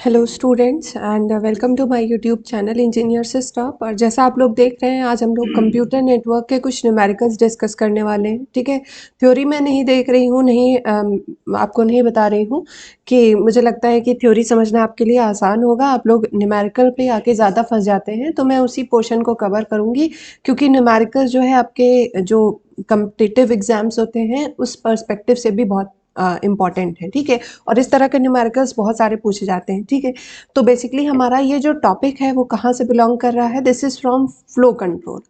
Hello students and welcome to my YouTube channel engineer से stop. और जैसा आप लोग देख रहे हैं, आज हम लोग कंप्यूटर नेटवर्क के कुछ न्यूमेरिकल्स डिस्कस करने वाले हैं। ठीक है, थ्योरी मैं नहीं देख रही हूँ, नहीं आपको नहीं बता रही हूँ कि मुझे लगता है कि थ्योरी समझना आपके लिए आसान होगा। आप लोग न्यूमेरिकल पे आके ज़्यादा फंस जाते हैं, तो मैं उसी पोर्शन को कवर करूँगी, क्योंकि न्यूमेरिकल जो है आपके जो कम्पिटिटिव एग्जाम्स होते हैं उस पर्सपेक्टिव से भी बहुत इम्पॉर्टेंट है। ठीक है, और इस तरह के न्यूमेरिकल्स बहुत सारे पूछे जाते हैं। ठीक है, तो बेसिकली हमारा ये जो टॉपिक है वो कहाँ से बिलोंग कर रहा है? This is from flow control.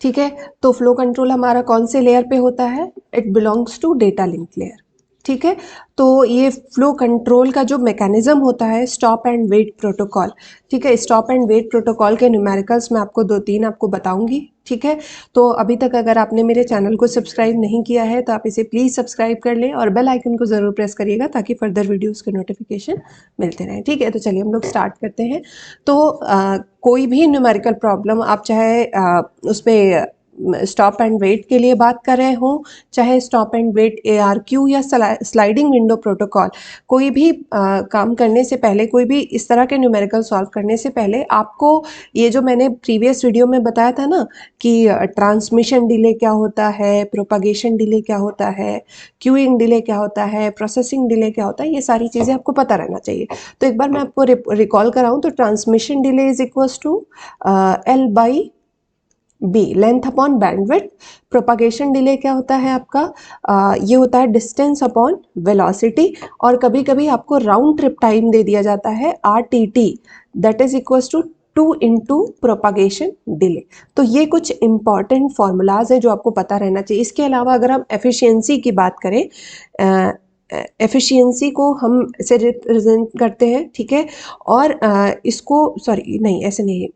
ठीक है, तो फ्लो कंट्रोल हमारा कौन से लेयर पे होता है? It belongs to data link layer. ठीक है, तो ये फ्लो कंट्रोल का जो मैकेनिज्म होता है, स्टॉप एंड वेट प्रोटोकॉल। ठीक है, स्टॉप एंड वेट प्रोटोकॉल के न्यूमेरिकल्स मैं आपको 2-3 आपको बताऊंगी। ठीक है, तो अभी तक अगर आपने मेरे चैनल को सब्सक्राइब नहीं किया है तो आप इसे प्लीज़ सब्सक्राइब कर लें और बेल आइकन को ज़रूर प्रेस करिएगा ताकि फर्दर वीडियोस के नोटिफिकेशन मिलते रहें। ठीक है, तो चलिए हम लोग स्टार्ट करते हैं। तो कोई भी न्यूमेरिकल प्रॉब्लम आप चाहे उस पर स्टॉप एंड वेट के लिए बात कर रहे हो, चाहे स्टॉप एंड वेट ARQ या स्लाइडिंग विंडो प्रोटोकॉल, कोई भी काम करने से पहले, कोई भी इस तरह के न्यूमेरिकल सॉल्व करने से पहले आपको ये जो मैंने प्रीवियस वीडियो में बताया था ना कि ट्रांसमिशन डिले क्या होता है, प्रोपागेशन डिले क्या होता है, क्यूइंग डिले क्या होता है, प्रोसेसिंग डिले क्या होता है, ये सारी चीज़ें आपको पता रहना चाहिए। तो एक बार मैं आपको रिकॉल कराऊँ तो transmission delay is equals to L/B, length upon bandwidth. Propagation delay क्या होता है आपका? ये होता है डिस्टेंस अपॉन वेलोसिटी। और कभी कभी आपको राउंड ट्रिप टाइम दे दिया जाता है RTT, that is equals to 2 into propagation delay. तो ये कुछ इंपॉर्टेंट फॉर्मूलाज है जो आपको पता रहना चाहिए। इसके अलावा अगर हम एफिशिएंसी की बात करें, एफिशिएंसी को हम ऐसे रिप्रेजेंट करते हैं। ठीक है, और इसको सॉरी नहीं, ऐसे नहीं,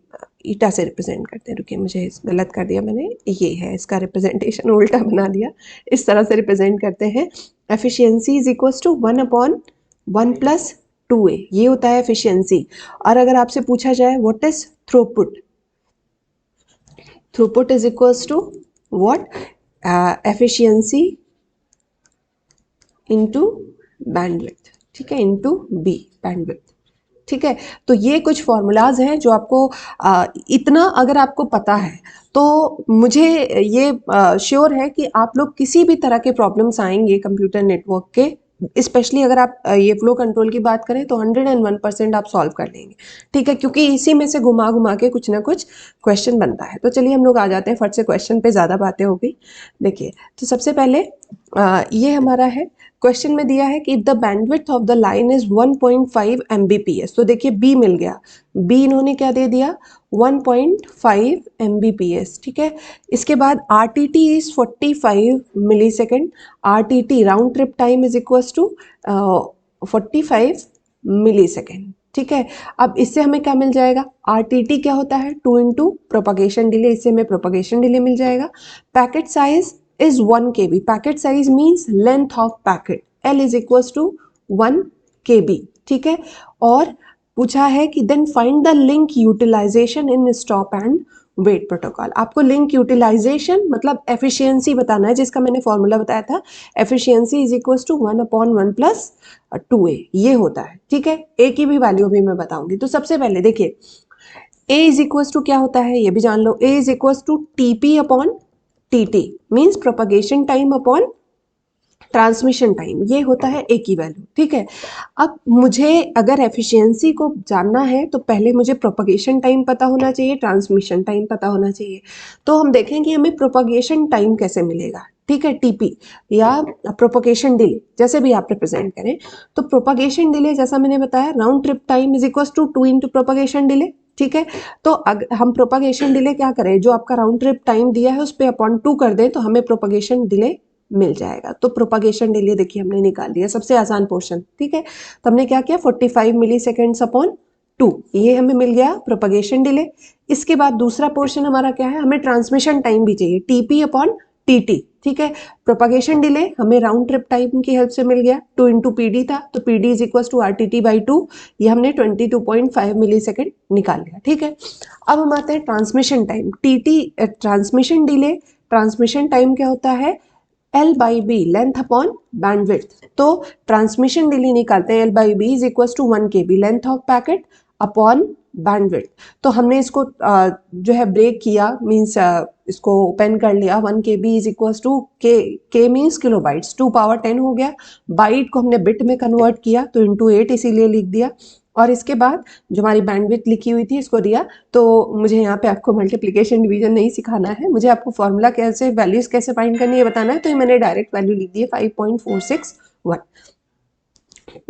ईटा से रिप्रेजेंट करते हैं। रुकिए, मुझे गलत कर दिया मैंने, ये है इसका रिप्रेजेंटेशन, उल्टा बना दिया। इस तरह से रिप्रेजेंट करते हैं। Efficiency is equals to 1/1 plus 2a, ये होता है एफिशिएंसी। और अगर आपसे पूछा जाए what is throughput, throughput is equals to what? Efficiency into bandwidth. ठीक है, इंटू B, बैंडविड्थ। ठीक है, तो ये कुछ फॉर्मूलाज हैं जो आपको इतना अगर आपको पता है तो मुझे ये श्योर है कि आप लोग किसी भी तरह के प्रॉब्लम्स आएंगे कंप्यूटर नेटवर्क के, स्पेशली अगर आप ये फ्लो कंट्रोल की बात करें तो 101% आप सॉल्व कर लेंगे। ठीक है, क्योंकि इसी में से घुमा घुमा के कुछ ना कुछ क्वेश्चन बनता है। तो चलिए हम लोग आ जाते हैं फट से क्वेश्चन पे, ज़्यादा बातें हो गई। देखिए, तो सबसे पहले ये हमारा है, क्वेश्चन में दिया है कि if the bandwidth of the line is 1.5 Mbps। तो देखिए B मिल गया, B इन्होंने क्या दे दिया? 1.5 Mbps। ठीक है, इसके बाद RTT is 45 millisecond. RTT round trip time is equals to 45 milli second. ठीक है, अब इससे हमें क्या मिल जाएगा? RTT क्या होता है? 2 इंटू प्रोपागेशन डिले, इससे हमें प्रोपागेशन डिले मिल जाएगा। Packet size is 1 KB. Packet size means length of packet. L is equals to 1 KB. ठीक है, और पूछा है कि then find the link utilization in stop and wait protocol। आपको लिंक यूटिलाइजेशन मतलब एफिशिएंसी बताना है, जिसका मैंने फॉर्मूला बताया था, efficiency is equals to 1/1 plus 2a, ये होता है। ठीक है, a की भी वैल्यू भी मैं बताऊंगी। तो सबसे पहले देखिए, a इज इक्वल्स टू क्या होता है ये भी जान लो, a is equals to TP upon TT, means propagation time upon transmission time, ये होता है A की वैल्यू। ठीक है, अब मुझे अगर एफिशिएंसी को जानना है तो पहले मुझे प्रोपगेशन टाइम पता होना चाहिए, ट्रांसमिशन टाइम पता होना चाहिए। तो हम देखेंगे हमें प्रोपगेशन टाइम कैसे मिलेगा। ठीक है, TP या प्रोपगेशन डिले, जैसे भी आप रिप्रेजेंट करें। तो प्रोपगेशन डिले जैसा मैंने बताया, round trip time is equal to 2 into propagation delay. ठीक है, तो हम प्रोपगेशन डिले क्या करें, जो आपका राउंड ट्रिप टाइम दिया है उस पर अपॉन 2 कर दें तो हमें प्रोपगेशन डिले मिल जाएगा। तो प्रोपगेशन डिले देखिए हमने निकाल लिया, सबसे आसान पोर्शन। ठीक है, तो हमने क्या किया, 45 मिली सेकेंड्स अपॉन 2, ये हमें मिल गया प्रोपगेशन डिले। इसके बाद दूसरा पोर्शन हमारा क्या है, हमें ट्रांसमिशन टाइम भी चाहिए, TP अपॉन TT। ठीक है, प्रोपगेशन डिले हमें राउंड ट्रिप टाइम की हेल्प से मिल गया, 2 इंटू PD था, तो PD is equal to RTT/2, ये हमने 22.5 मिली सेकेंड निकाल लिया। ठीक है, अब हम आते हैं transmission time, TT transmission delay. Transmission time क्या होता है? L by B length upon bandwidth. तो ट्रांसमिशन डिले निकालते हैं, L by B is equal to 1 KB length of packet upon bandwidth. तो हमने इसको जो है ब्रेक किया, मीन्स इसको ओपन कर लिया। 1 KB इज इक्वल टू के मीन्स किलो बाइट्स, 2 पावर 10 हो गया। बाइट को हमने बिट में कन्वर्ट किया तो इंटू 8 इसीलिए लिख दिया। और इसके बाद जो हमारी बैंडविड्थ लिखी हुई थी इसको दिया। तो मुझे यहाँ पे आपको मल्टीप्लिकेशन डिवीजन नहीं सिखाना है, मुझे आपको फॉर्मूला कैसे, वैल्यूज कैसे फाइंड करनी है बताना है। तो ये मैंने डायरेक्ट वैल्यू लिख दी है 5.461।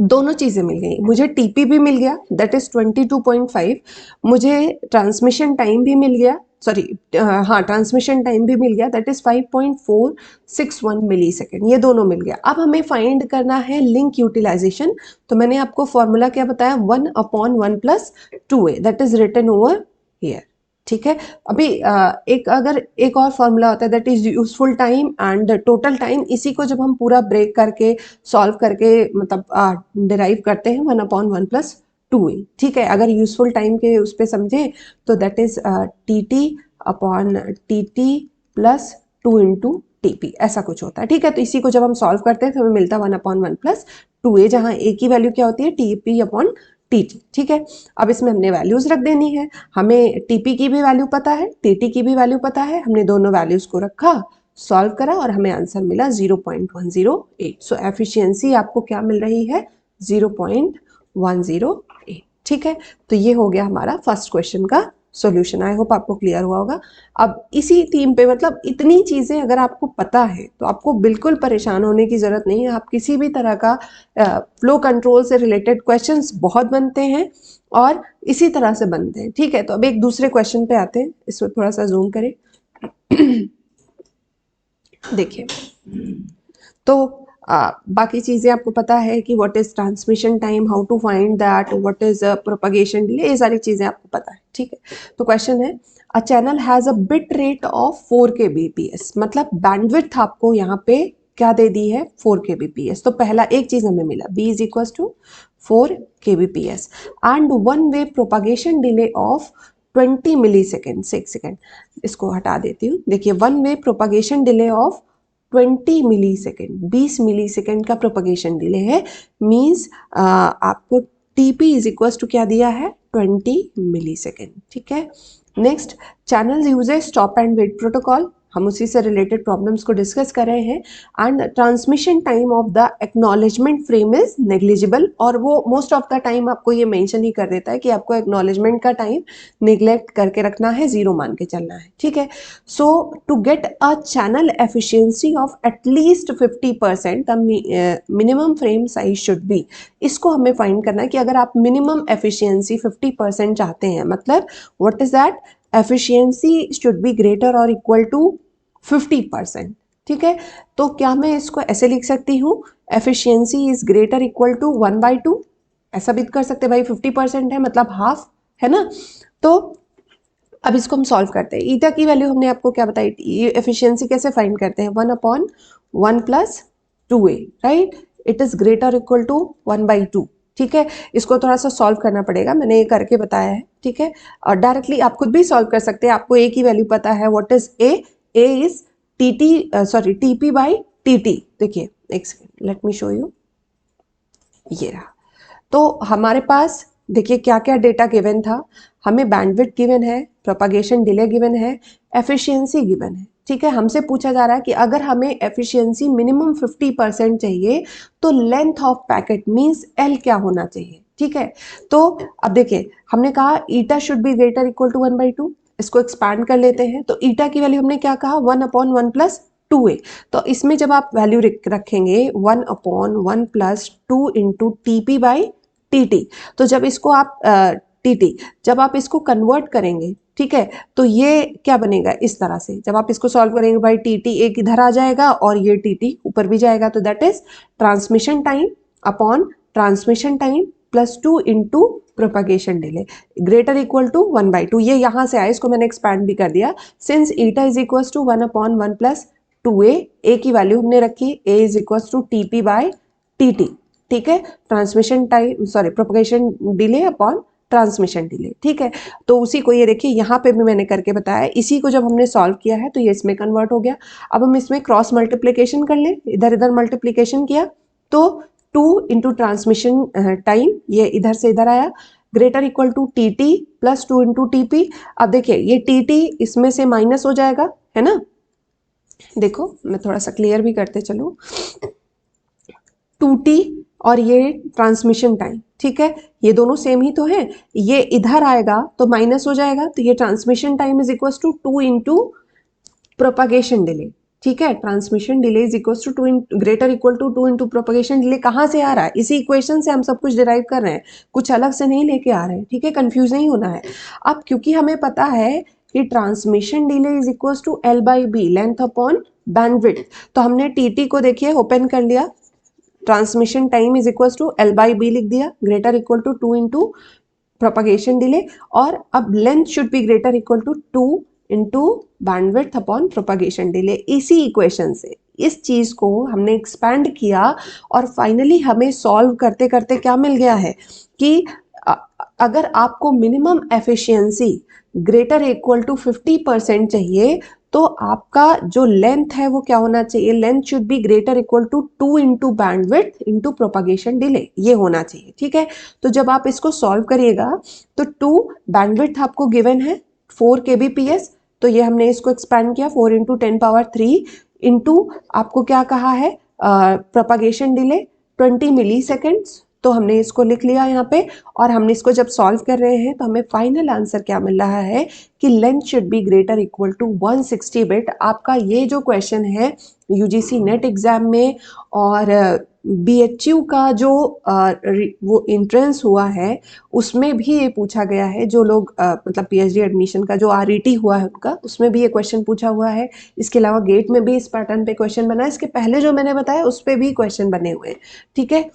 दोनों चीजें मिल गई, मुझे टीपी भी मिल गया दैट इज 22.5, मुझे ट्रांसमिशन टाइम भी मिल गया, सॉरी हाँ ट्रांसमिशन टाइम भी मिल गया दैट इज 5.461 मिली सेकेंड, ये दोनों मिल गया। अब हमें फाइंड करना है लिंक यूटिलाइजेशन। तो मैंने आपको फॉर्मूला क्या बताया, 1/1 + 2a that is written over here. ठीक है, अभी एक और फॉर्मूला होता है that is useful time and total time. इसी को जब हम पूरा ब्रेक करके सॉल्व करके मतलब डिराइव करते हैं 1/1 + 2a। ठीक है, अगर यूजफुल टाइम के उस पर समझे तो दैट इज tt/tt + 2 × TP, ऐसा कुछ होता है। ठीक है, तो इसी को जब हम सॉल्व करते हैं तो हमें मिलता है 1/1 + 2a, जहाँ a की वैल्यू क्या होती है TP/tt। ठीक है, अब इसमें हमने वैल्यूज रख देनी है। हमें TP की भी वैल्यू पता है, TT की भी वैल्यू पता है, हमने दोनों वैल्यूज को रखा, सॉल्व करा और हमें आंसर मिला 0.108। सो एफिशिएंसी आपको क्या मिल रही है, 0.108। ठीक है, तो ये हो गया हमारा फर्स्ट क्वेश्चन का सॉल्यूशन। आई होप आपको क्लियर हुआ होगा। अब इसी थीम पे, मतलब इतनी चीज़ें अगर आपको पता है तो आपको बिल्कुल परेशान होने की ज़रूरत नहीं है। आप किसी भी तरह का फ्लो कंट्रोल से रिलेटेड क्वेश्चंस बहुत बनते हैं और इसी तरह से बनते हैं। ठीक है, तो अब एक दूसरे क्वेश्चन पे आते हैं, इसको थोड़ा सा जूम करें। देखिए, तो बाकी चीज़ें आपको पता है कि what is transmission time, how to find that, what is propagation delay, ये सारी चीज़ें आपको पता है। ठीक है, तो क्वेश्चन है a channel has a bit rate of 4 kbps, मतलब बैंडविड्थ आपको यहाँ पे क्या दे दी है, 4 kbps। तो पहला एक चीज़ हमें मिला, b is equal to 4 kbps and 1 way propagation delay of 20 milli second. 6 second, इसको हटा देती हूँ। देखिए, 1 way propagation delay of 20 milli second, 20 milli second का प्रोपगेशन डिले है। मीन्स आपको TP इज इक्वल टू क्या दिया है, 20 मिली सेकेंड। ठीक है, next, channel uses stop and wait protocol, हम उसी से रिलेटेड प्रॉब्लम्स को डिस्कस कर रहे हैं। And transmission time of the acknowledgement frame is negligible, और वो मोस्ट ऑफ द टाइम आपको ये मेंशन ही कर देता है कि आपको एक्नॉलेजमेंट का टाइम निग्लेक्ट करके रखना है, 0 मान के चलना है। ठीक है, so to get a channel efficiency of एटलीस्ट 50% the minimum frame size should be, इसको हमें फाइंड करना है कि अगर आप मिनिमम एफिशिएंसी 50% चाहते हैं, मतलब what is that, efficiency should be greater और इक्वल टू 50%। ठीक है, तो क्या मैं इसको ऐसे लिख सकती हूँ, efficiency is greater equal to 1/2, ऐसा भी कर सकते हैं भाई, 50% है मतलब हाफ, है ना। तो अब इसको हम सॉल्व करते हैं। ईटा की वैल्यू हमने आपको क्या बताई, एफिशिएंसी कैसे फाइंड करते हैं, 1/1 + 2a, right, it is greater equal to 1/2। ठीक है, इसको थोड़ा सा सॉल्व करना पड़ेगा, मैंने ये करके बताया है। ठीक है, और डायरेक्टली आप खुद भी सॉल्व कर सकते हैं, आपको ए की वैल्यू पता है, what is a is TP/TT। देखिए, एक second, let me show you, ये रहा। तो हमारे पास देखिए क्या क्या डेटा गिवन था, हमें बैंडविड्थ गिवन है, प्रोपगेशन डिले गिवन है, एफिशिएंसी गिवन है। ठीक है, हमसे पूछा जा रहा है कि अगर हमें एफिशिएंसी मिनिमम 50% चाहिए तो length of packet means L क्या होना चाहिए। ठीक है, तो अब देखिए, हमने कहा eta should be greater equal to 1/2, इसको एक्सपैंड कर लेते हैं। तो ईटा की वैल्यू हमने क्या कहा, 1/1 + 2a। तो इसमें जब आप वैल्यू रखेंगे 1/1 + 2 × TP/TT, तो जब इसको आप TT, जब आप इसको कन्वर्ट करेंगे, ठीक है, तो ये क्या बनेगा इस तरह से, जब आप इसको सॉल्व करेंगे भाई, TT एक इधर आ जाएगा और ये TT ऊपर भी जाएगा, तो that is transmission time upon transmission time + 2 × propagation delay greater equal to 1/2। ये यहाँ से आया, इसको मैंने एक्सपैंड भी कर दिया। Since eta is equal to 1/1 + 2a, a की वैल्यू हमने रखी, a is equal to TP/TT। ठीक है, transmission time, sorry, propagation delay upon transmission delay, ठीक है। तो उसी को ये देखिए यहाँ पे भी मैंने करके बताया, इसी को जब हमने सॉल्व किया है तो ये इसमें कन्वर्ट हो गया। अब हम इसमें क्रॉस मल्टीप्लिकेशन कर लें, इधर इधर मल्टीप्लिकेशन किया तो 2 इंटू ट्रांसमिशन टाइम, ये इधर से इधर आया, greater equal to T T plus 2 into T P. अब देखिए ये टी टी इसमें से माइनस हो जाएगा, है ना। देखो मैं थोड़ा सा क्लियर भी करते चलूं, 2t और ये ट्रांसमिशन टाइम, ठीक है, ये दोनों सेम ही तो है, ये इधर आएगा तो माइनस हो जाएगा, तो ये transmission time is equal to 2 into propagation delay, ठीक है। Transmission delay is equal to 2 greater equal to 2 into propagation delay. कहाँ से आ रहा है, इसी इक्वेशन से हम सब कुछ डिराइव कर रहे हैं, कुछ अलग से नहीं लेके आ रहे हैं, ठीक है, कंफ्यूज नहीं होना है। अब क्योंकि हमें पता है कि transmission delay is equal to L by B, length upon bandwidth, तो हमने टी को देखिए ओपन कर लिया, transmission time is equal to L by B लिख दिया, greater equal to 2 into propagation delay, और अब length should be greater equal to 2 into bandwidth upon propagation delay. इसी इक्वेशन से इस चीज को हमने एक्सपैंड किया और फाइनली हमें सॉल्व करते करते क्या मिल गया है कि अगर आपको minimum efficiency greater equal to 50% चाहिए तो आपका जो लेंथ है वो क्या होना चाहिए, length should be greater equal to 2 into bandwidth into propagation delay, ये होना चाहिए, ठीक है। तो जब आप इसको सॉल्व करिएगा तो 2 बैंडविड्थ आपको गिवन है 4 kbps, तो ये हमने इसको एक्सपैंड किया 4 इंटू 10⁻³ इंटू आपको क्या कहा है प्रोपागेशन डिले 20 मिली सेकेंड्स, तो हमने इसको लिख लिया यहाँ पे। और हमने इसको जब सॉल्व कर रहे हैं तो हमें फाइनल आंसर क्या मिल रहा है कि length should be greater equal to 160 bit. आपका ये जो क्वेश्चन है यूजीसी नेट एग्जाम में और BHU का जो वो एंट्रेंस हुआ है उसमें भी ये पूछा गया है, जो लोग मतलब PhD एडमिशन का जो RET हुआ है उनका, उसमें भी ये क्वेश्चन पूछा हुआ है। इसके अलावा गेट में भी इस पैटर्न पे क्वेश्चन बना है, इसके पहले जो मैंने बताया उस पर भी क्वेश्चन बने हुए हैं, ठीक है।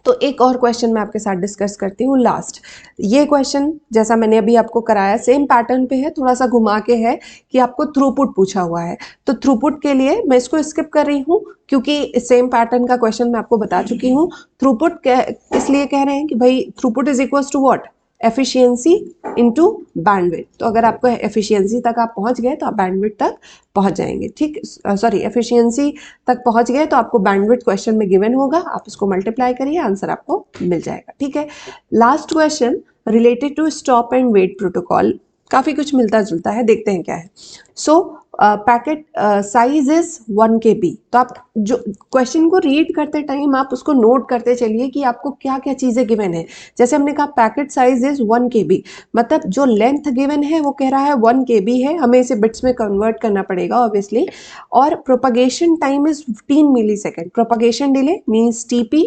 तो एक और क्वेश्चन मैं आपके साथ डिस्कस करती हूँ लास्ट। ये क्वेश्चन जैसा मैंने अभी आपको कराया सेम पैटर्न पे है, थोड़ा सा घुमा के है कि आपको थ्रूपुट पूछा हुआ है। तो थ्रूपुट के लिए मैं इसको स्किप कर रही हूँ क्योंकि सेम पैटर्न का क्वेश्चन मैं आपको बता चुकी हूँ। थ्रूपुट इसलिए कह रहे हैं कि भाई throughput is equal to what, efficiency into bandwidth. तो अगर आपको एफिशिएंसी तक आप पहुंच गए तो आप बैंडविड्थ तक पहुंच जाएंगे, ठीक, सॉरी एफिशिएंसी तक पहुंच गए तो आपको बैंडविड्थ क्वेश्चन में गिवन होगा, आप इसको मल्टीप्लाई करिए, आंसर आपको मिल जाएगा, ठीक है। Last question related to stop and wait protocol, काफी कुछ मिलता जुलता है, देखते हैं क्या है। So packet size is 1 KB। तो आप जो क्वेश्चन को रीड करते टाइम आप उसको नोट करते चलिए कि आपको क्या क्या चीजें गिवन है। जैसे हमने कहा पैकेट साइज इज 1 KB, मतलब जो लेंथ गिवन है वो कह रहा है 1 KB है, हमें इसे बिट्स में कन्वर्ट करना पड़ेगा ऑब्वियसली। और propagation time is 15 millisecond, propagation delay means TP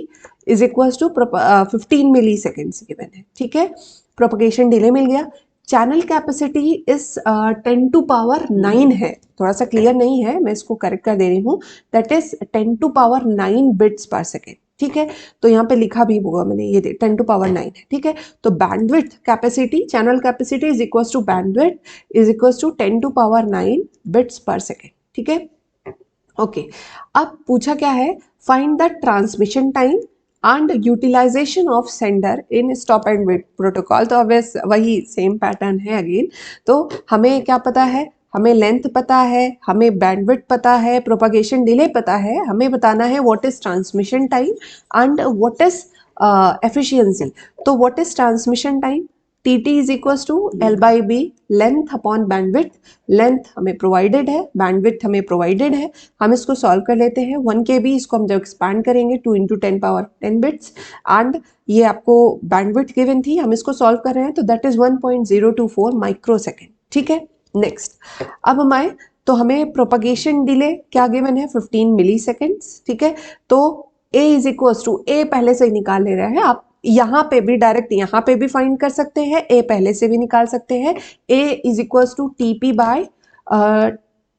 is equal to 15 milliseconds given है, ठीक है। प्रोपगेशन डिले मिल गया। चैनल कैपेसिटी इस 10⁻9 है, थोड़ा सा क्लियर नहीं है, मैं इसको करेक्ट कर दे रही हूँ, that is 10⁻9 bits per second, ठीक है। तो यहाँ पे लिखा भी होगा मैंने, ये 10⁻9 है, ठीक है। तो bandwidth capacity, channel capacity is equal to bandwidth is equal to 10⁻9 bits per second, ठीक है। ओके, अब पूछा क्या है, find the transmission time and utilization of sender in stop and wait protocol. तो अब वही सेम पैटर्न है अगेन। तो हमें क्या पता है, हमें लेंथ पता है, हमें बैंडविड्थ पता है, प्रोपगेशन डिले पता है, हमें बताना है what is transmission time and what is efficiency. तो what is transmission time, TT is equal to L by B, length upon bandwidth. Length हमें प्रोवाइडेड है, बैंडविड्थ हमें प्रोवाइडेड है, हम इसको सॉल्व कर लेते हैं। 1 KB, इसको हम जब एक्सपैंड करेंगे 2 इंटू 10⁻10 बिट्स, एंड ये आपको बैंडविड्थ गिवन थी, हम इसको सॉल्व कर रहे हैं तो दैट इज 1.024 माइक्रो सेकेंड, ठीक है। नेक्स्ट, अब हम आए तो हमें प्रोपगेशन डिले क्या गिवन है, 15 मिली सेकेंड्स, ठीक है। तो A is equal to, A पहले से ही निकाल ले रहे हैं आप, यहाँ पे भी डायरेक्ट यहाँ पे भी फाइंड कर सकते हैं, A पहले से भी निकाल सकते हैं। A is equal to TP by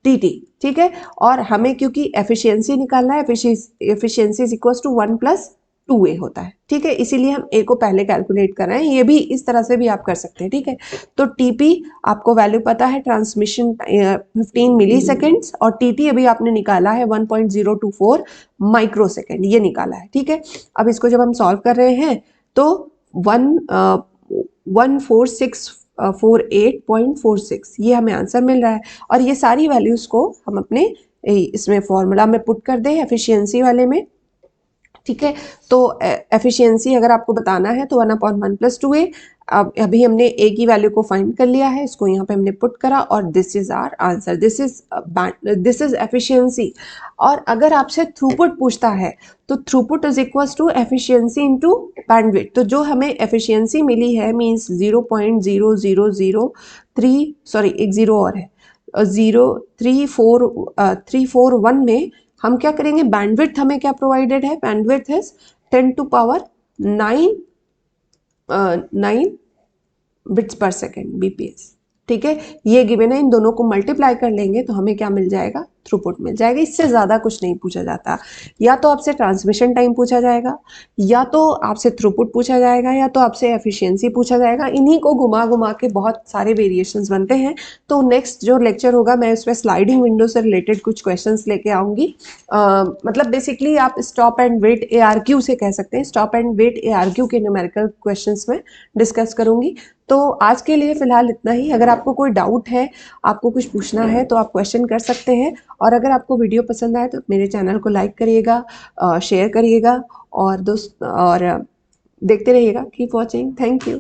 TT, ठीक है। और हमें क्योंकि एफिशिएंसी निकालना है, efficiency is equal to 1 + 2A होता है, ठीक है, इसीलिए हम A को पहले कैलकुलेट कर रहे हैं। ये भी इस तरह से भी आप कर सकते हैं, ठीक है। तो TP आपको वैल्यू पता है, ट्रांसमिशन 15 मिली सेकेंड्स, और TT अभी आपने निकाला है 1.024 माइक्रो सेकेंड, ये निकाला है, ठीक है। अब इसको जब हम सॉल्व कर रहे हैं तो 14648.46 ये हमें आंसर मिल रहा है। और ये सारी वैल्यूज़ को हम अपने इसमें फॉर्मूला में पुट कर दें एफिशिएंसी वाले में, ठीक है। तो एफिशिएंसी अगर आपको बताना है तो 1/1 + 2a। अब अभी हमने a की वैल्यू को फाइंड कर लिया है, इसको यहाँ पे हमने पुट करा और this is our answer, this is efficiency. और अगर आपसे थ्रूपुट पूछता है तो throughput is equals to efficiency into bandwidth. तो जो हमें एफिशिएंसी मिली है मींस 0.0003, सॉरी एक जीरो और है, 0.341 में हम क्या करेंगे, बैंडविड्थ हमें क्या प्रोवाइडेड है, bandwidth is 10⁹ bits per second BPS, ठीक है। ये गिवन है, इन दोनों को मल्टीप्लाई कर लेंगे तो हमें क्या मिल जाएगा, थ्रूपुट मिल जाएगा। इससे ज़्यादा कुछ नहीं पूछा जाता। या तो आपसे ट्रांसमिशन टाइम पूछा जाएगा, या तो आपसे थ्रूपुट पूछा जाएगा, या तो आपसे एफिशिएंसी पूछा जाएगा। इन्हीं को घुमा घुमा के बहुत सारे वेरिएशंस बनते हैं। तो नेक्स्ट जो लेक्चर होगा मैं उसमें स्लाइडिंग विंडो से रिलेटेड कुछ क्वेश्चंस लेके आऊँगी। मतलब बेसिकली आप स्टॉप एंड वेट ARQ से कह सकते हैं, स्टॉप एंड वेट ARQ के न्यूमेरिकल क्वेश्चंस में डिस्कस करूँगी। तो आज के लिए फ़िलहाल इतना ही। अगर आपको कोई डाउट है, आपको कुछ पूछना है तो आप क्वेश्चन कर सकते हैं। और अगर आपको वीडियो पसंद आए तो मेरे चैनल को लाइक करिएगा, शेयर करिएगा और देखते रहिएगा। Keep watching, thank you.